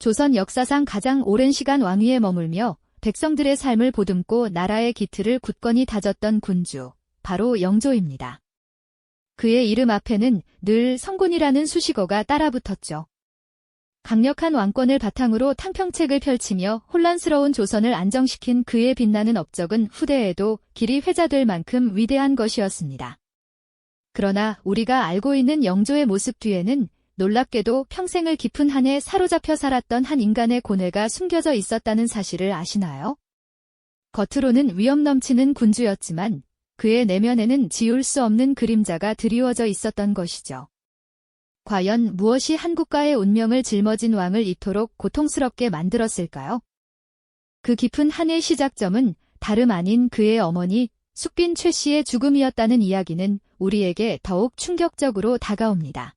조선 역사상 가장 오랜 시간 왕위에 머물며 백성들의 삶을 보듬고 나라의 기틀을 굳건히 다졌던 군주, 바로 영조입니다. 그의 이름 앞에는 늘 성군이라는 수식어가 따라붙었죠. 강력한 왕권을 바탕으로 탕평책을 펼치며 혼란스러운 조선을 안정시킨 그의 빛나는 업적은 후대에도 길이 회자될 만큼 위대한 것이었습니다. 그러나 우리가 알고 있는 영조의 모습 뒤에는 놀랍게도 평생을 깊은 한에 사로잡혀 살았던 한 인간의 고뇌가 숨겨져 있었다는 사실을 아시나요? 겉으로는 위험 넘치는 군주였지만 그의 내면에는 지울 수 없는 그림자가 드리워져 있었던 것이죠. 과연 무엇이 한 국가의 운명을 짊어진 왕을 이토록 고통스럽게 만들었을까요? 그 깊은 한의 시작점은 다름 아닌 그의 어머니 숙빈 최 씨의 죽음이었다는 이야기는 우리에게 더욱 충격적으로 다가옵니다.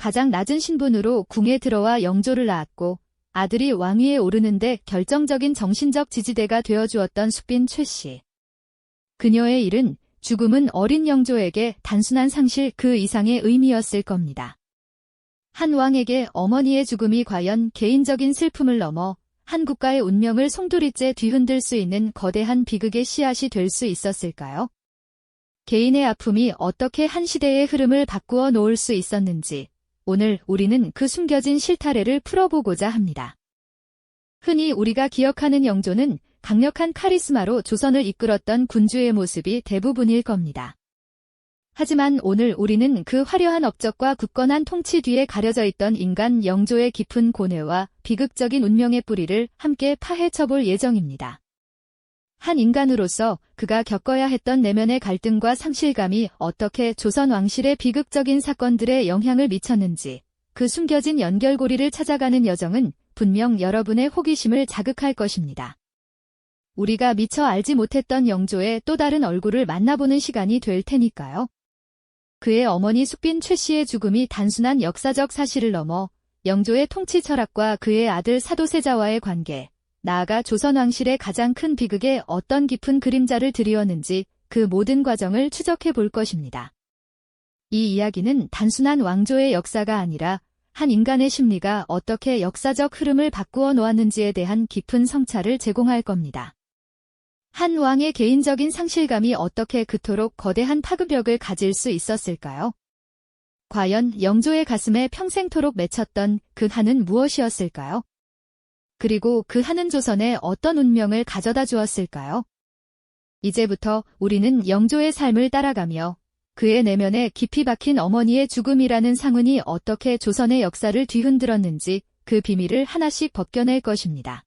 가장 낮은 신분으로 궁에 들어와 영조를 낳았고 아들이 왕위에 오르는데 결정적인 정신적 지지대가 되어주었던 숙빈 최 씨. 그녀의 일은 죽음은 어린 영조에게 단순한 상실 그 이상의 의미였을 겁니다. 한 왕에게 어머니의 죽음이 과연 개인적인 슬픔을 넘어 한 국가의 운명을 송두리째 뒤흔들 수 있는 거대한 비극의 씨앗이 될 수 있었을까요? 개인의 아픔이 어떻게 한 시대의 흐름을 바꾸어 놓을 수 있었는지 오늘 우리는 그 숨겨진 실타래를 풀어보고자 합니다. 흔히 우리가 기억하는 영조는 강력한 카리스마로 조선을 이끌었던 군주의 모습이 대부분일 겁니다. 하지만 오늘 우리는 그 화려한 업적과 굳건한 통치 뒤에 가려져 있던 인간 영조의 깊은 고뇌와 비극적인 운명의 뿌리를 함께 파헤쳐볼 예정입니다. 한 인간으로서 그가 겪어야 했던 내면의 갈등과 상실감이 어떻게 조선 왕실의 비극적인 사건들에 영향을 미쳤는지 그 숨겨진 연결고리를 찾아가는 여정은 분명 여러분의 호기심을 자극할 것입니다. 우리가 미처 알지 못했던 영조의 또 다른 얼굴을 만나보는 시간이 될 테니까요. 그의 어머니 숙빈 최 씨의 죽음이 단순한 역사적 사실을 넘어 영조의 통치 철학과 그의 아들 사도세자와의 관계, 나아가 조선 왕실의 가장 큰 비극에 어떤 깊은 그림자를 드리웠는지 그 모든 과정을 추적해 볼 것입니다. 이 이야기는 단순한 왕조의 역사가 아니라 한 인간의 심리가 어떻게 역사적 흐름을 바꾸어 놓았는지에 대한 깊은 성찰을 제공할 겁니다. 한 왕의 개인적인 상실감이 어떻게 그토록 거대한 파급력을 가질 수 있었을까요? 과연 영조의 가슴에 평생토록 맺혔던 그 한은 무엇이었을까요? 그리고 그 한은 조선에 어떤 운명을 가져다 주었을까요? 이제부터 우리는 영조의 삶을 따라가며 그의 내면에 깊이 박힌 어머니의 죽음이라는 상흔이 어떻게 조선의 역사를 뒤흔들었는지 그 비밀을 하나씩 벗겨낼 것입니다.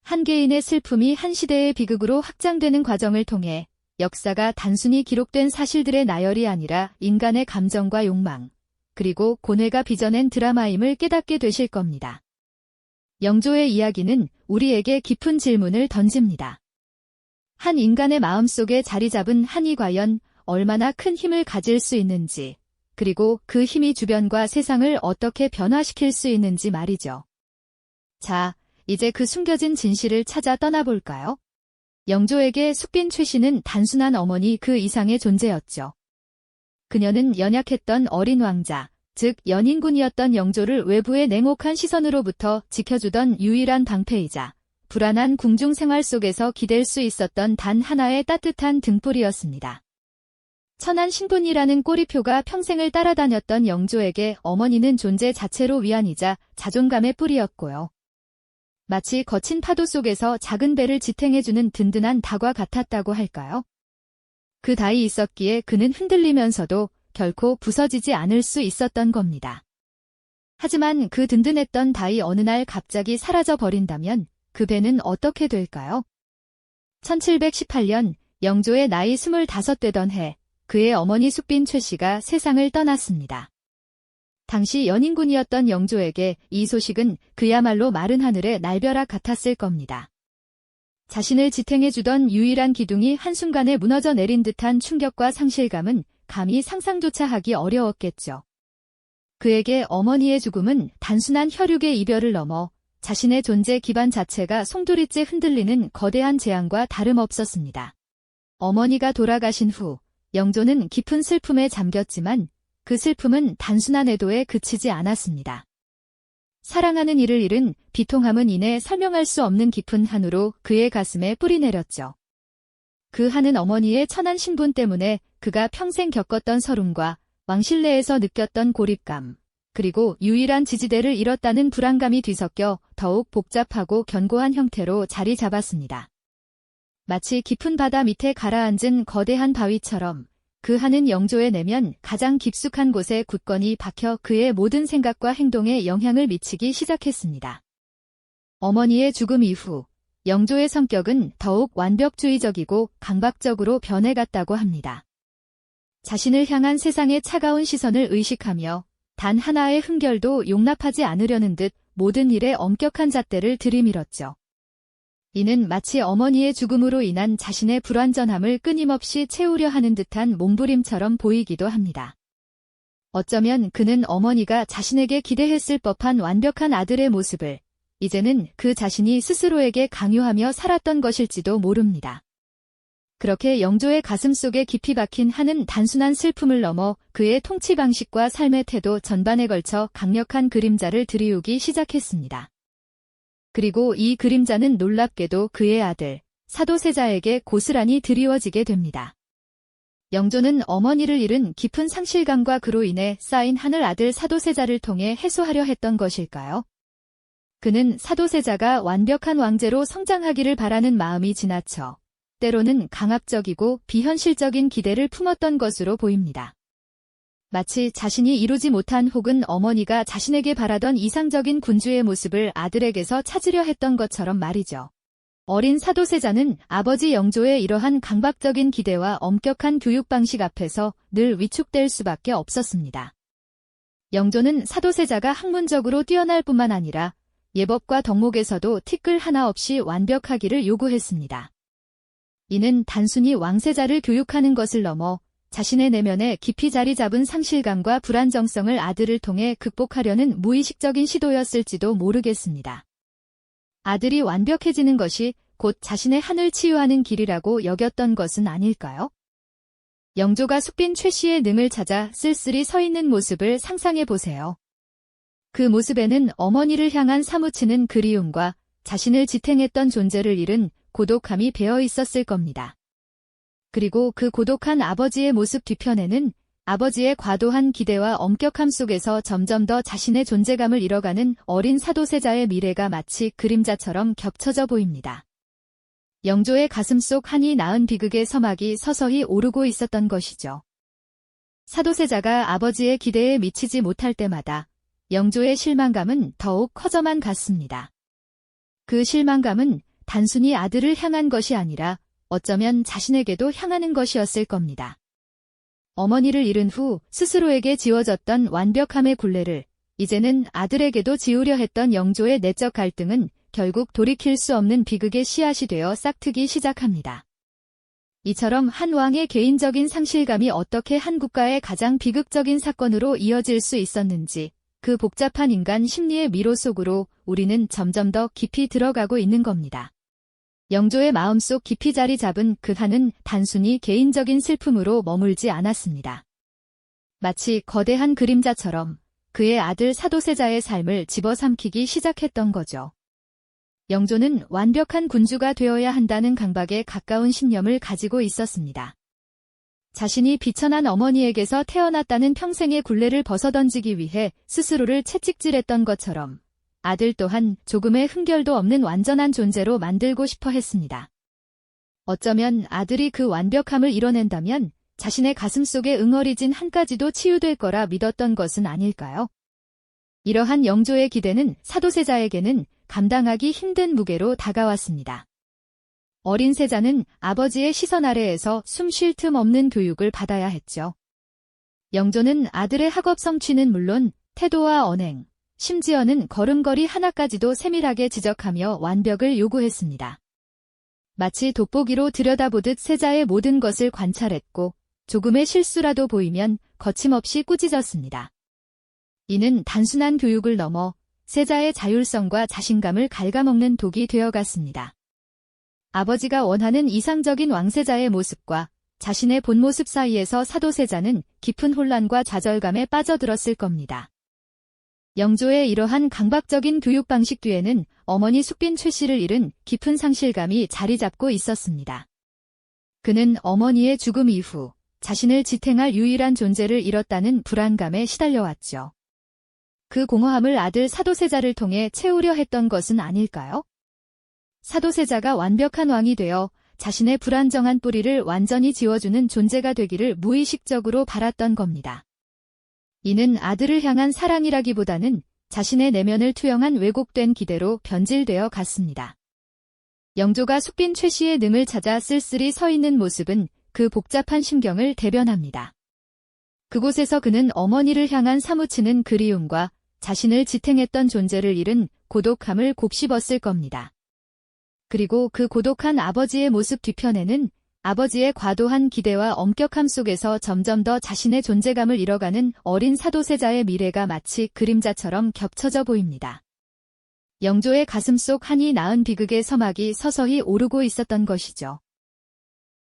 한 개인의 슬픔이 한 시대의 비극으로 확장되는 과정을 통해 역사가 단순히 기록된 사실들의 나열이 아니라 인간의 감정과 욕망, 그리고 고뇌가 빚어낸 드라마임을 깨닫게 되실 겁니다. 영조의 이야기는 우리에게 깊은 질문을 던집니다. 한 인간의 마음속에 자리 잡은 한이 과연 얼마나 큰 힘을 가질 수 있는지, 그리고 그 힘이 주변과 세상을 어떻게 변화시킬 수 있는지 말이죠. 자, 이제 그 숨겨진 진실을 찾아 떠나볼까요? 영조에게 숙빈 최 씨는 단순한 어머니 그 이상의 존재였죠. 그녀는 연약했던 어린 왕자, 즉 연인군이었던 영조를 외부의 냉혹한 시선으로부터 지켜주던 유일한 방패이자 불안한 궁중 생활 속에서 기댈 수 있었던 단 하나의 따뜻한 등불이었습니다. 천한 신분이라는 꼬리표가 평생을 따라다녔던 영조에게 어머니는 존재 자체로 위안이자 자존감의 뿌리였고요. 마치 거친 파도 속에서 작은 배를 지탱해주는 든든한 닭과 같았다고 할까요? 그 다이 있었기에 그는 흔들리면서도 결코 부서지지 않을 수 있었던 겁니다. 하지만 그 든든했던 다이 어느 날 갑자기 사라져 버린다면 그 배는 어떻게 될까요? 1718년 영조의 나이 25되던 해 그의 어머니 숙빈 최 씨가 세상을 떠났습니다. 당시 연인군이었던 영조에게 이 소식은 그야말로 마른 하늘의 날벼락 같았을 겁니다. 자신을 지탱해주던 유일한 기둥이 한순간에 무너져 내린 듯한 충격과 상실감은 감히 상상조차 하기 어려웠겠죠. 그에게 어머니의 죽음은 단순한 혈육의 이별을 넘어 자신의 존재 기반 자체가 송두리째 흔들리는 거대한 재앙과 다름없었습니다. 어머니가 돌아가신 후 영조는 깊은 슬픔에 잠겼지만 그 슬픔은 단순한 애도에 그치지 않았습니다. 사랑하는 이를 잃은 비통함은 이내 설명할 수 없는 깊은 한으로 그의 가슴에 뿌리내렸죠. 그 한은 어머니의 천한 신분 때문에 그가 평생 겪었던 서름과 왕실내에서 느꼈던 고립감, 그리고 유일한 지지대를 잃었다는 불안감이 뒤섞여 더욱 복잡하고 견고한 형태로 자리 잡았습니다. 마치 깊은 바다 밑에 가라앉은 거대한 바위처럼 그 한은 영조의 내면 가장 깊숙한 곳에 굳건히 박혀 그의 모든 생각과 행동에 영향을 미치기 시작했습니다. 어머니의 죽음 이후 영조의 성격은 더욱 완벽주의적이고 강박적으로 변해갔다고 합니다. 자신을 향한 세상의 차가운 시선을 의식하며 단 하나의 흠결도 용납하지 않으려는 듯 모든 일에 엄격한 잣대를 들이밀었죠. 이는 마치 어머니의 죽음으로 인한 자신의 불완전함을 끊임없이 채우려 하는 듯한 몸부림처럼 보이기도 합니다. 어쩌면 그는 어머니가 자신에게 기대했을 법한 완벽한 아들의 모습을 이제는 그 자신이 스스로에게 강요하며 살았던 것일지도 모릅니다. 그렇게 영조의 가슴속에 깊이 박힌 한은 단순한 슬픔을 넘어 그의 통치 방식과 삶의 태도 전반에 걸쳐 강력한 그림자를 드리우기 시작했습니다. 그리고 이 그림자는 놀랍게도 그의 아들, 사도세자에게 고스란히 드리워지게 됩니다. 영조는 어머니를 잃은 깊은 상실감과 그로 인해 쌓인 한을 아들 사도세자를 통해 해소하려 했던 것일까요? 그는 사도세자가 완벽한 왕제로 성장하기를 바라는 마음이 지나쳐 때로는 강압적이고 비현실적인 기대를 품었던 것으로 보입니다. 마치 자신이 이루지 못한 혹은 어머니가 자신에게 바라던 이상적인 군주의 모습을 아들에게서 찾으려 했던 것처럼 말이죠. 어린 사도세자는 아버지 영조의 이러한 강박적인 기대와 엄격한 교육 방식 앞에서 늘 위축될 수밖에 없었습니다. 영조는 사도세자가 학문적으로 뛰어날 뿐만 아니라 예법과 덕목에서도 티끌 하나 없이 완벽하기를 요구했습니다. 이는 단순히 왕세자를 교육하는 것을 넘어 자신의 내면에 깊이 자리 잡은 상실감과 불안정성을 아들을 통해 극복하려는 무의식적인 시도였을지도 모르겠습니다. 아들이 완벽해지는 것이 곧 자신의 한을 치유하는 길이라고 여겼던 것은 아닐까요? 영조가 숙빈 최 씨의 능을 찾아 쓸쓸히 서 있는 모습을 상상해 보세요. 그 모습에는 어머니를 향한 사무치는 그리움과 자신을 지탱했던 존재를 잃은 고독함이 배어 있었을 겁니다. 그리고 그 고독한 아버지의 모습 뒤편에는 아버지의 과도한 기대와 엄격함 속에서 점점 더 자신의 존재감을 잃어가는 어린 사도세자의 미래가 마치 그림자처럼 겹쳐져 보입니다. 영조의 가슴속 한이 낳은 비극의 서막이 서서히 오르고 있었던 것이죠. 사도세자가 아버지의 기대에 미치지 못할 때마다 영조의 실망감은 더욱 커져만 갔습니다. 그 실망감은 단순히 아들을 향한 것이 아니라 어쩌면 자신에게도 향하는 것이었을 겁니다. 어머니를 잃은 후 스스로에게 지워졌던 완벽함의 굴레를 이제는 아들에게도 지우려 했던 영조의 내적 갈등은 결국 돌이킬 수 없는 비극의 씨앗이 되어 싹트기 시작합니다. 이처럼 한 왕의 개인적인 상실감이 어떻게 한 국가의 가장 비극적인 사건으로 이어질 수 있었는지 그 복잡한 인간 심리의 미로 속으로 우리는 점점 더 깊이 들어가고 있는 겁니다. 영조의 마음속 깊이 자리 잡은 그 한은 단순히 개인적인 슬픔으로 머물지 않았습니다. 마치 거대한 그림자처럼 그의 아들 사도세자의 삶을 집어삼키기 시작했던 거죠. 영조는 완벽한 군주가 되어야 한다는 강박에 가까운 신념을 가지고 있었습니다. 자신이 비천한 어머니에게서 태어났다는 평생의 굴레를 벗어던지기 위해 스스로를 채찍질했던 것처럼 아들 또한 조금의 흠결도 없는 완전한 존재로 만들고 싶어 했습니다. 어쩌면 아들이 그 완벽함을 이뤄낸다면 자신의 가슴속에 응어리진 한까지도 치유될 거라 믿었던 것은 아닐까요? 이러한 영조의 기대는 사도세자에게는 감당하기 힘든 무게로 다가왔습니다. 어린 세자는 아버지의 시선 아래에서 숨 쉴 틈 없는 교육을 받아야 했죠. 영조는 아들의 학업 성취는 물론 태도와 언행, 심지어는 걸음걸이 하나까지도 세밀하게 지적하며 완벽을 요구했습니다. 마치 돋보기로 들여다보듯 세자의 모든 것을 관찰했고 조금의 실수라도 보이면 거침없이 꾸짖었습니다. 이는 단순한 교육을 넘어 세자의 자율성과 자신감을 갉아먹는 독이 되어갔습니다. 아버지가 원하는 이상적인 왕세자의 모습과 자신의 본 모습 사이에서 사도세자는 깊은 혼란과 좌절감에 빠져들었을 겁니다. 영조의 이러한 강박적인 교육 방식 뒤에는 어머니 숙빈 최 씨를 잃은 깊은 상실감이 자리 잡고 있었습니다. 그는 어머니의 죽음 이후 자신을 지탱할 유일한 존재를 잃었다는 불안감에 시달려왔죠. 그 공허함을 아들 사도세자를 통해 채우려 했던 것은 아닐까요? 사도세자가 완벽한 왕이 되어 자신의 불안정한 뿌리를 완전히 지워주는 존재가 되기를 무의식적으로 바랐던 겁니다. 이는 아들을 향한 사랑이라기보다는 자신의 내면을 투영한 왜곡된 기대로 변질되어 갔습니다. 영조가 숙빈 최 씨의 능을 찾아 쓸쓸히 서 있는 모습은 그 복잡한 심경을 대변합니다. 그곳에서 그는 어머니를 향한 사무치는 그리움과 자신을 지탱했던 존재를 잃은 고독함을 곱씹었을 겁니다. 그리고 그 고독한 아버지의 모습 뒤편에는 아버지의 과도한 기대와 엄격함 속에서 점점 더 자신의 존재감을 잃어가는 어린 사도세자의 미래가 마치 그림자처럼 겹쳐져 보입니다. 영조의 가슴속 한이 낳은 비극의 서막이 서서히 오르고 있었던 것이죠.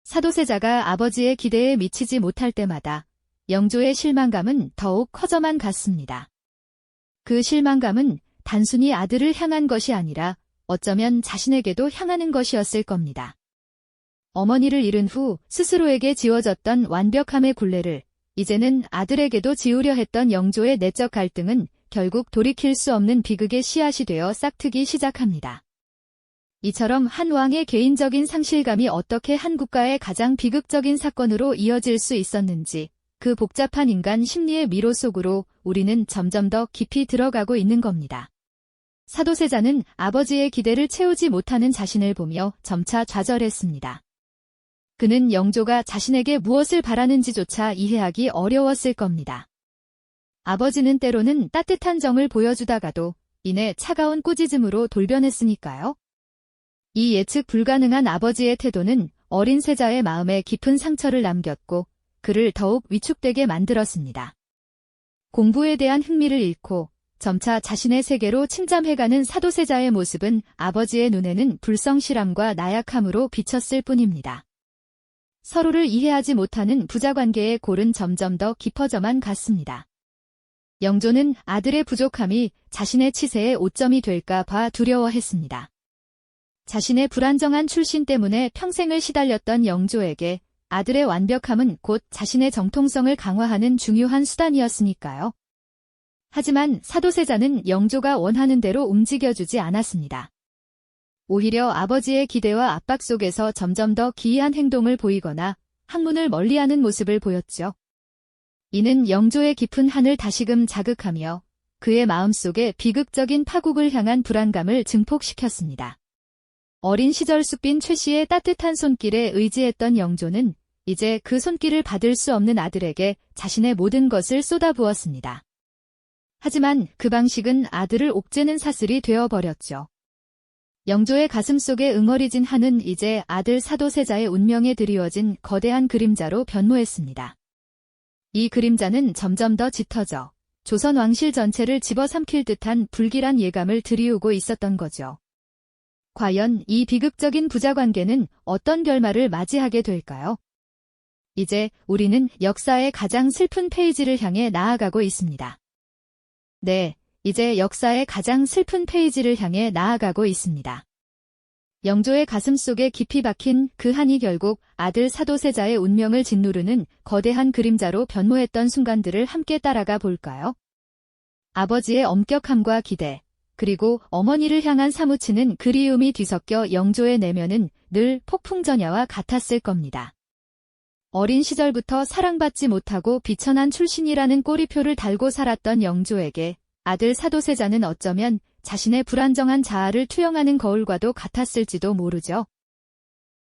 사도세자가 아버지의 기대에 미치지 못할 때마다 영조의 실망감은 더욱 커져만 갔습니다. 그 실망감은 단순히 아들을 향한 것이 아니라 어쩌면 자신에게도 향하는 것이었을 겁니다. 어머니를 잃은 후 스스로에게 지워졌던 완벽함의 굴레를 이제는 아들에게도 지우려 했던 영조의 내적 갈등은 결국 돌이킬 수 없는 비극의 씨앗이 되어 싹트기 시작합니다. 이처럼 한 왕의 개인적인 상실감이 어떻게 한 국가의 가장 비극적인 사건으로 이어질 수 있었는지, 그 복잡한 인간 심리의 미로 속으로 우리는 점점 더 깊이 들어가고 있는 겁니다. 사도세자는 아버지의 기대를 채우지 못하는 자신을 보며 점차 좌절했습니다. 그는 영조가 자신에게 무엇을 바라는지조차 이해하기 어려웠을 겁니다. 아버지는 때로는 따뜻한 정을 보여주다가도 이내 차가운 꾸짖음으로 돌변했으니까요. 이 예측 불가능한 아버지의 태도는 어린 세자의 마음에 깊은 상처를 남겼고 그를 더욱 위축되게 만들었습니다. 공부에 대한 흥미를 잃고 점차 자신의 세계로 침잠해가는 사도세자의 모습은 아버지의 눈에는 불성실함과 나약함으로 비쳤을 뿐입니다. 서로를 이해하지 못하는 부자관계의 골은 점점 더 깊어져만 갔습니다. 영조는 아들의 부족함이 자신의 치세의 오점이 될까 봐 두려워했습니다. 자신의 불안정한 출신 때문에 평생을 시달렸던 영조에게 아들의 완벽함은 곧 자신의 정통성을 강화하는 중요한 수단이었으니까요. 하지만 사도세자는 영조가 원하는 대로 움직여주지 않았습니다. 오히려 아버지의 기대와 압박 속에서 점점 더 기이한 행동을 보이거나 학문을 멀리하는 모습을 보였죠. 이는 영조의 깊은 한을 다시금 자극하며 그의 마음속에 비극적인 파국을 향한 불안감을 증폭시켰습니다. 어린 시절 숙빈 최 씨의 따뜻한 손길에 의지했던 영조는 이제 그 손길을 받을 수 없는 아들에게 자신의 모든 것을 쏟아부었습니다. 하지만 그 방식은 아들을 옥죄는 사슬이 되어버렸죠. 영조의 가슴속에 응어리진 한은 이제 아들 사도세자의 운명에 드리워진 거대한 그림자로 변모했습니다. 이 그림자는 점점 더 짙어져 조선 왕실 전체를 집어삼킬 듯한 불길한 예감을 드리우고 있었던 거죠. 과연 이 비극적인 부자관계는 어떤 결말을 맞이하게 될까요? 이제 우리는 역사의 가장 슬픈 페이지를 향해 나아가고 있습니다. 네, 이제 역사의 가장 슬픈 페이지를 향해 나아가고 있습니다. 영조의 가슴속에 깊이 박힌 그 한이 결국 아들 사도세자의 운명을 짓누르는 거대한 그림자로 변모했던 순간들을 함께 따라가 볼까요? 아버지의 엄격함과 기대, 그리고 어머니를 향한 사무치는 그리움이 뒤섞여 영조의 내면은 늘 폭풍전야와 같았을 겁니다. 어린 시절부터 사랑받지 못하고 비천한 출신이라는 꼬리표를 달고 살았던 영조에게 아들 사도세자는 어쩌면 자신의 불안정한 자아를 투영하는 거울과도 같았을지도 모르죠.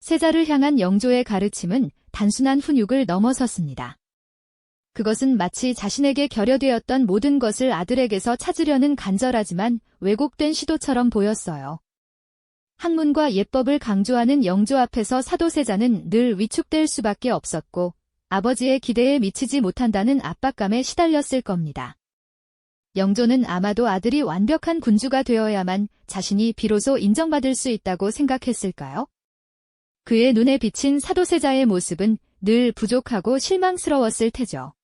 세자를 향한 영조의 가르침은 단순한 훈육을 넘어섰습니다. 그것은 마치 자신에게 결여되었던 모든 것을 아들에게서 찾으려는 간절하지만 왜곡된 시도처럼 보였어요. 학문과 예법을 강조하는 영조 앞에서 사도세자는 늘 위축될 수밖에 없었고 아버지의 기대에 미치지 못한다는 압박감에 시달렸을 겁니다. 영조는 아마도 아들이 완벽한 군주가 되어야만 자신이 비로소 인정받을 수 있다고 생각했을까요? 그의 눈에 비친 사도세자의 모습은 늘 부족하고 실망스러웠을 테죠.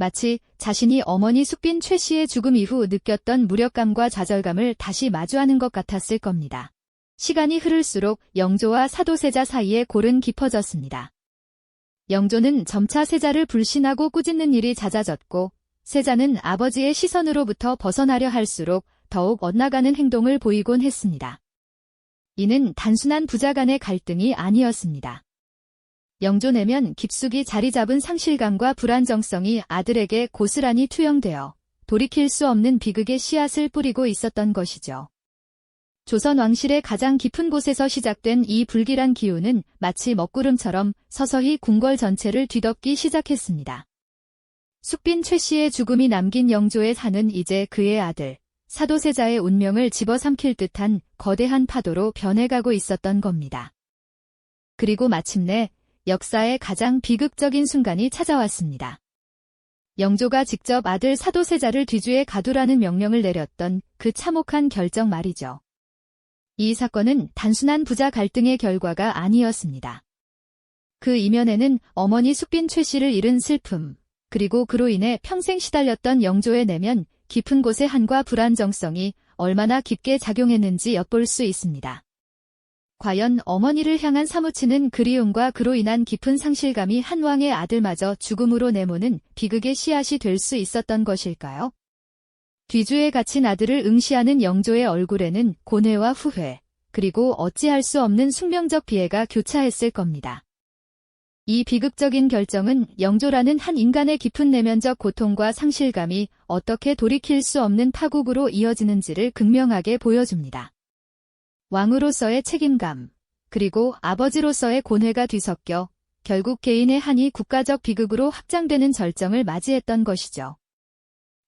마치 자신이 어머니 숙빈 최 씨의 죽음 이후 느꼈던 무력감과 좌절감을 다시 마주하는 것 같았을 겁니다. 시간이 흐를수록 영조와 사도세자 사이에 골은 깊어졌습니다. 영조는 점차 세자를 불신하고 꾸짖는 일이 잦아졌고 세자는 아버지의 시선으로부터 벗어나려 할수록 더욱 엇나가는 행동을 보이곤 했습니다. 이는 단순한 부자 간의 갈등이 아니었습니다. 영조 내면 깊숙이 자리 잡은 상실감과 불안정성이 아들에게 고스란히 투영되어 돌이킬 수 없는 비극의 씨앗을 뿌리고 있었던 것이죠. 조선 왕실의 가장 깊은 곳에서 시작된 이 불길한 기운은 마치 먹구름처럼 서서히 궁궐 전체를 뒤덮기 시작했습니다. 숙빈 최 씨의 죽음이 남긴 영조의 산은 이제 그의 아들, 사도세자의 운명을 집어삼킬 듯한 거대한 파도로 변해가고 있었던 겁니다. 그리고 마침내 역사의 가장 비극적인 순간이 찾아왔습니다. 영조가 직접 아들 사도세자를 뒤주에 가두라는 명령을 내렸던 그 참혹한 결정 말이죠. 이 사건은 단순한 부자 갈등의 결과가 아니었습니다. 그 이면에는 어머니 숙빈 최 씨를 잃은 슬픔, 그리고 그로 인해 평생 시달렸던 영조의 내면 깊은 곳의 한과 불안정성이 얼마나 깊게 작용했는지 엿볼 수 있습니다. 과연 어머니를 향한 사무치는 그리움과 그로 인한 깊은 상실감이 한 왕의 아들마저 죽음으로 내모는 비극의 씨앗이 될 수 있었던 것일까요? 뒤주에 갇힌 아들을 응시하는 영조의 얼굴에는 고뇌와 후회, 그리고 어찌할 수 없는 숙명적 비애가 교차했을 겁니다. 이 비극적인 결정은 영조라는 한 인간의 깊은 내면적 고통과 상실감이 어떻게 돌이킬 수 없는 파국으로 이어지는지를 극명하게 보여줍니다. 왕으로서의 책임감, 그리고 아버지로서의 고뇌가 뒤섞여 결국 개인의 한이 국가적 비극으로 확장되는 절정을 맞이했던 것이죠.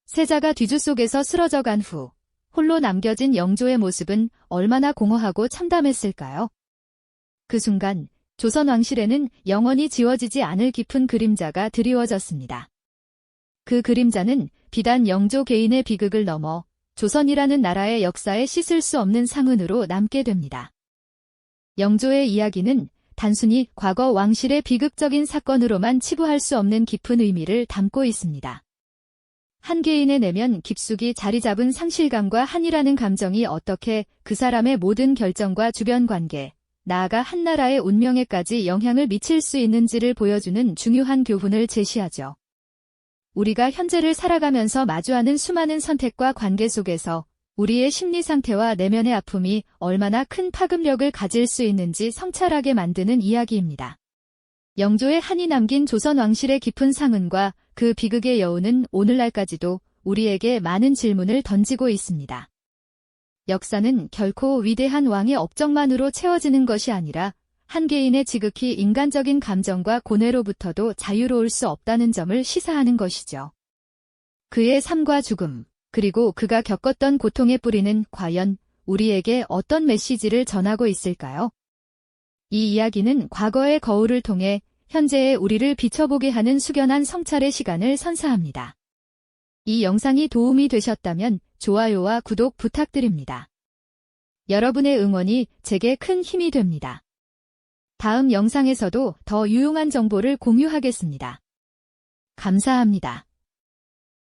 세자가 뒤주 속에서 쓰러져간 후 홀로 남겨진 영조의 모습은 얼마나 공허하고 참담했을까요? 그 순간 조선 왕실에는 영원히 지워지지 않을 깊은 그림자가 드리워졌습니다. 그 그림자는 비단 영조 개인의 비극을 넘어 조선이라는 나라의 역사에 씻을 수 없는 상흔으로 남게 됩니다. 영조의 이야기는 단순히 과거 왕실의 비극적인 사건으로만 치부할 수 없는 깊은 의미를 담고 있습니다. 한 개인의 내면 깊숙이 자리 잡은 상실감과 한이라는 감정이 어떻게 그 사람의 모든 결정과 주변 관계, 나아가 한 나라의 운명에까지 영향을 미칠 수 있는지를 보여주는 중요한 교훈을 제시하죠. 우리가 현재를 살아가면서 마주하는 수많은 선택과 관계 속에서 우리의 심리 상태와 내면의 아픔이 얼마나 큰 파급력을 가질 수 있는지 성찰하게 만드는 이야기입니다. 영조의 한이 남긴 조선 왕실의 깊은 상흔과 그 비극의 여운은 오늘날까지도 우리에게 많은 질문을 던지고 있습니다. 역사는 결코 위대한 왕의 업적만으로 채워지는 것이 아니라 한 개인의 지극히 인간적인 감정과 고뇌로부터도 자유로울 수 없다는 점을 시사하는 것이죠. 그의 삶과 죽음, 그리고 그가 겪었던 고통의 뿌리는 과연 우리에게 어떤 메시지를 전하고 있을까요? 이 이야기는 과거의 거울을 통해 현재의 우리를 비춰보게 하는 숙연한 성찰의 시간을 선사합니다. 이 영상이 도움이 되셨다면 좋아요와 구독 부탁드립니다. 여러분의 응원이 제게 큰 힘이 됩니다. 다음 영상에서도 더 유용한 정보를 공유하겠습니다. 감사합니다.